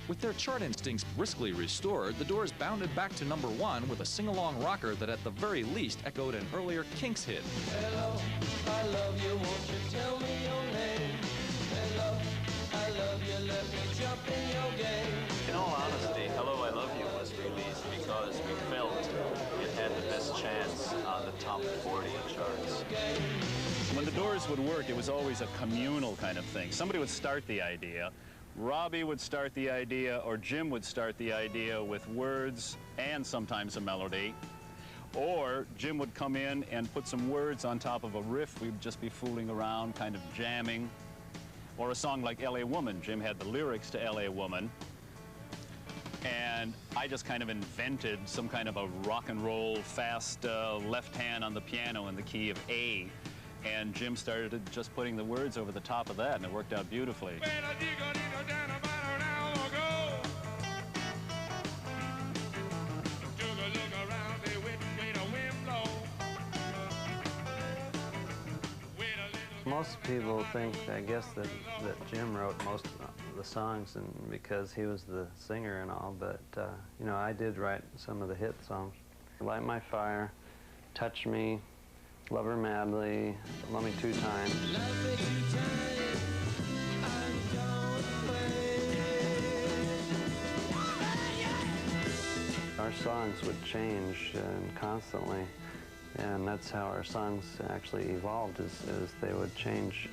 With their chart instincts briskly restored, the Doors bounded back to #1 with a sing-along rocker that at the very least echoed an earlier Kinks hit. Hello, I love you, won't you tell me your name? Hello, I love you, let me jump in your game. In all honesty, Hello, I Love You was released because we felt it had the best chance on the top 40 charts. When the Doors would work, it was always a communal kind of thing. Somebody would start the idea, Robbie would start the idea, or Jim would start the idea with words and sometimes a melody. Or Jim would come in and put some words on top of a riff. We'd just be fooling around, kind of jamming. Or a song like L.A. Woman. Jim had the lyrics to L.A. Woman. And I just kind of invented some kind of a rock and roll, fast left hand on the piano in the key of A. And Jim started just putting the words over the top of that, and it worked out beautifully. Most people think, I guess, that Jim wrote most of the songs because he was the singer and all, but, you know, I did write some of the hit songs. Light My Fire, Touch Me, Love Her Madly, Love Me Two Times. Love me 2 times, I'm gone away. Our songs would change constantly, and that's how our songs actually evolved, is they would change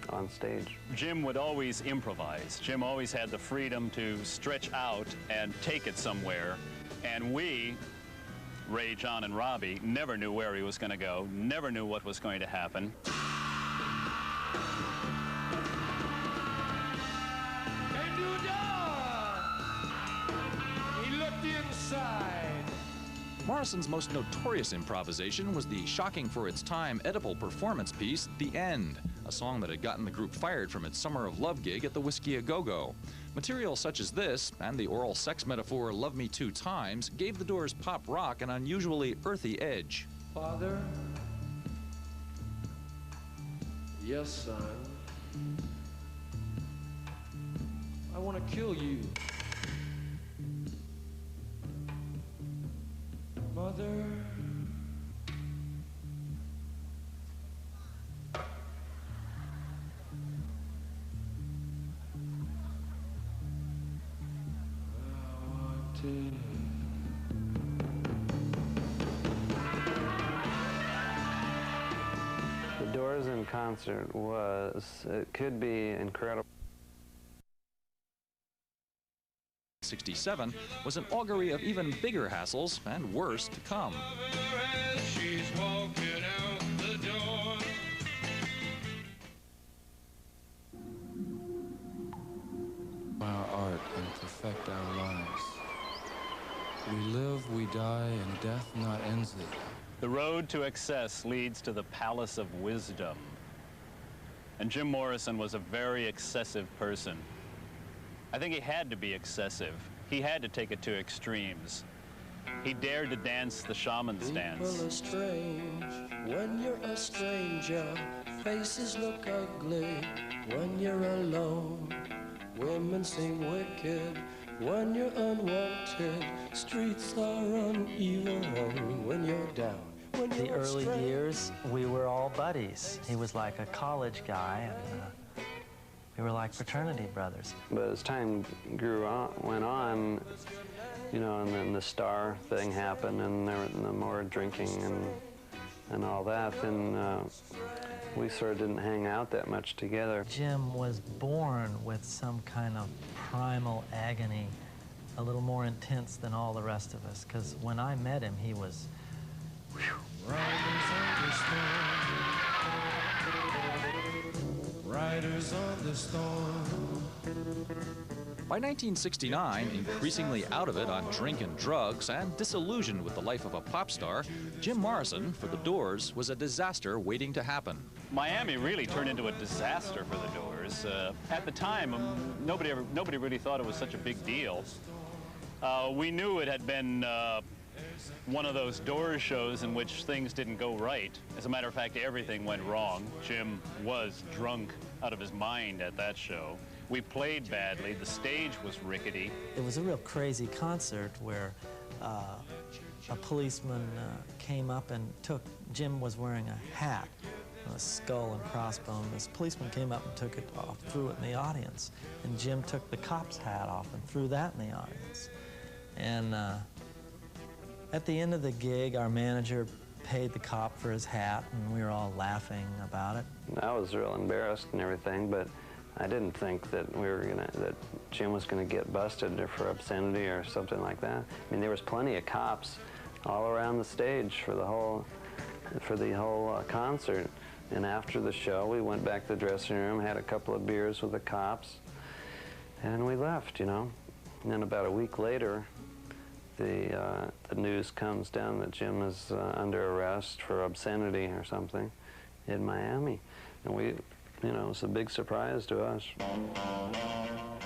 on stage. Jim would always improvise. Jim always had the freedom to stretch out and take it somewhere, and we, Ray, John, and Robbie, never knew where he was going to go, never knew what was going to happen. Came to a door. He looked inside. Morrison's most notorious improvisation was the shocking for its time Oedipal performance piece, The End, a song that had gotten the group fired from its Summer of Love gig at the Whiskey A Go-Go. Material such as this, and the oral sex metaphor Love Me 2 Times, gave the Doors' pop rock an unusually earthy edge. Father, yes, son, I want to kill you. Mother, The Doors in concert it could be incredible. 1967 was an augury of even bigger hassles and worse to come. she's walking out the door. Our art and perfect our lives. We live, we die, and death not ends it. The road to excess leads to the palace of wisdom. And Jim Morrison was a very excessive person. I think he had to be excessive. He had to take it to extremes. He dared to dance the shaman's dance. People are strange when you're a stranger. Faces look ugly when you're alone. Women seem wicked when you're unwanted. Streets are uneven when you're down. When The you're early strange. years, we were all buddies. He was like a college guy, and we were like fraternity brothers. But as time went on, you know, and then the star thing happened, and there was more drinking and all that, and we sort of didn't hang out that much together. Jim was born with some kind of primal agony, a little more intense than all the rest of us, because when I met him, he was, whew. Riders on the storm. By 1969, increasingly out of it on drink and drugs and disillusioned with the life of a pop star, Jim Morrison, for the Doors, was a disaster waiting to happen. Miami really turned into a disaster for the Doors. At the time, nobody really thought it was such a big deal. We knew it had been one of those Doors shows in which things didn't go right. As a matter of fact, everything went wrong. Jim was drunk out of his mind at that show. We played badly. The stage was rickety. It was a real crazy concert where a policeman came up and took, Jim was wearing a hat, a skull and crossbone. This policeman came up and took it off, threw it in the audience. And Jim took the cop's hat off and threw that in the audience. And at the end of the gig, our manager paid the cop for his hat, and we were all laughing about it. I was real embarrassed and everything, but I didn't think that that Jim was gonna get busted for obscenity or something like that. I mean, there was plenty of cops all around the stage for the whole concert. And after the show, we went back to the dressing room, had a couple of beers with the cops, and we left, you know. And then about a week later, the news comes down that Jim is under arrest for obscenity or something in Miami. And we, you know, it was a big surprise to us.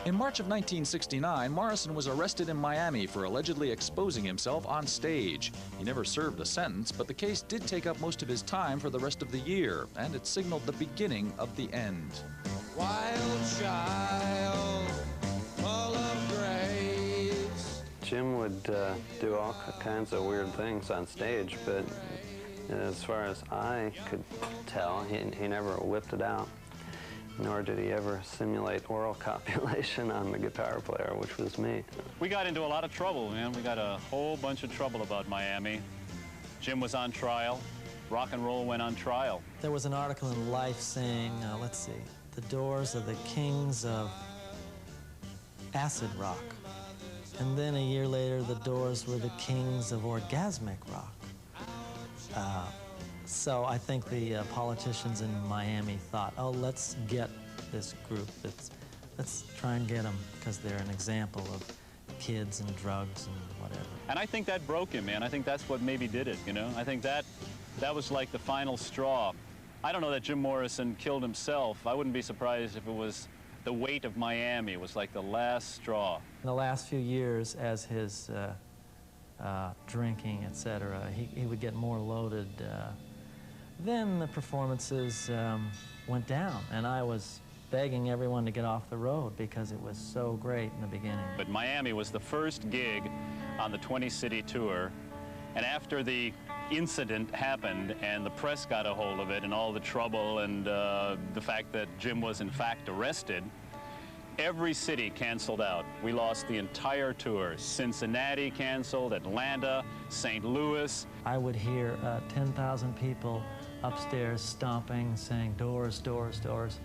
In March of 1969, Morrison was arrested in Miami for allegedly exposing himself on stage. He never served a sentence, but the case did take up most of his time for the rest of the year, and it signaled the beginning of the end. Wild child, full of grace. Jim would do all kinds of weird things on stage, but as far as I could tell, he never whipped it out. Nor did he ever simulate oral copulation on the guitar player, which was me. We got into a lot of trouble, man. We got a whole bunch of trouble about Miami. Jim was on trial. Rock and roll went on trial. There was an article in Life saying, let's see, the Doors are the kings of acid rock. And then a year later, the Doors were the kings of orgasmic rock. So I think the politicians in Miami thought, oh, let's get this group. Let's try and get them because they're an example of kids and drugs and whatever. And I think that broke him, man. I think that's what maybe did it, you know? I think that was like the final straw. I don't know that Jim Morrison killed himself. I wouldn't be surprised if it was the weight of Miami. It was like the last straw. In the last few years, as his drinking, etc., he would get more loaded. Then the performances went down, and I was begging everyone to get off the road because it was so great in the beginning. But Miami was the first gig on the 20-city tour, and after the incident happened and the press got a hold of it and all the trouble and the fact that Jim was in fact arrested, every city canceled out. We lost the entire tour. Cincinnati canceled, Atlanta, St. Louis. I would hear 10,000 people upstairs stomping, saying, "Doors, Doors, Doors,"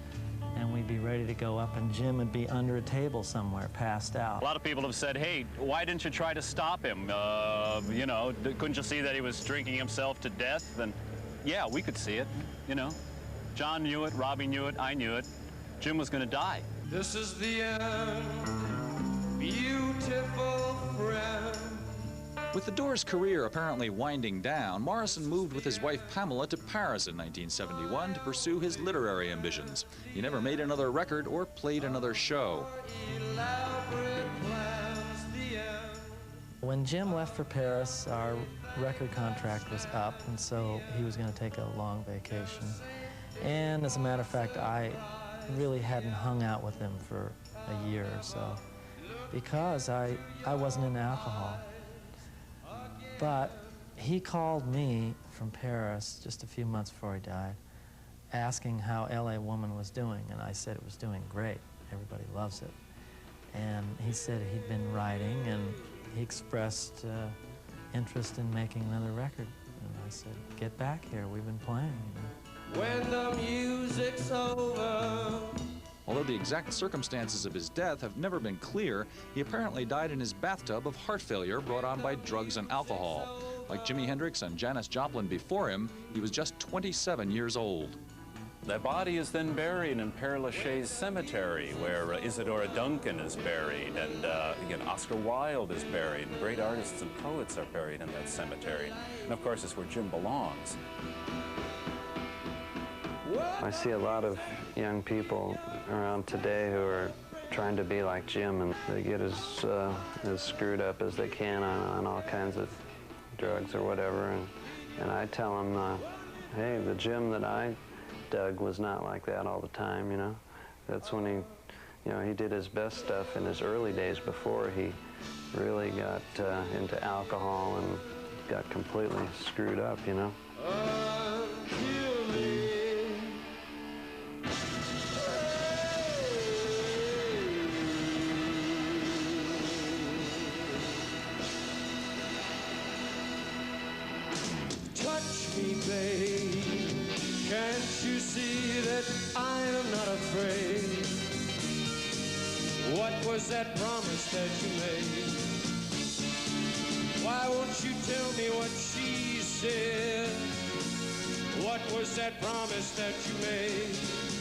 and we'd be ready to go up, and Jim would be under a table somewhere, passed out. A lot of people have said, hey, why didn't you try to stop him? You know, couldn't you see that he was drinking himself to death? And yeah, we could see it, you know. John knew it, Robbie knew it, I knew it. Jim was going to die. This is the end, beautiful friend. With the Doors' career apparently winding down, Morrison moved with his wife Pamela to Paris in 1971 to pursue his literary ambitions. He never made another record or played another show. When Jim left for Paris, our record contract was up, and so he was going to take a long vacation. And as a matter of fact, I really hadn't hung out with him for a year or so because I wasn't into alcohol. But he called me from Paris just a few months before he died, asking how L.A. Woman was doing, and I said it was doing great. Everybody loves it. And he said he'd been writing, and he expressed interest in making another record. And I said, get back here, we've been playing. You know? When the music's over. Although the exact circumstances of his death have never been clear, he apparently died in his bathtub of heart failure brought on by drugs and alcohol. Like Jimi Hendrix and Janis Joplin before him, he was just 27 years old. That body is then buried in Père Lachaise Cemetery, where Isadora Duncan is buried, and again, Oscar Wilde is buried, and great artists and poets are buried in that cemetery. And of course, it's where Jim belongs. I see a lot of young people around today who are trying to be like Jim, and they get as screwed up as they can on all kinds of drugs or whatever. And I tell them, hey, the Jim that I dug was not like that all the time, you know. That's when he You know, he did his best stuff in his early days before he really got into alcohol and got completely screwed up, you know. Touch me, babe. Can't you see that I am not afraid? What was that promise that you made? Why won't you tell me what she said? What was that promise that you made?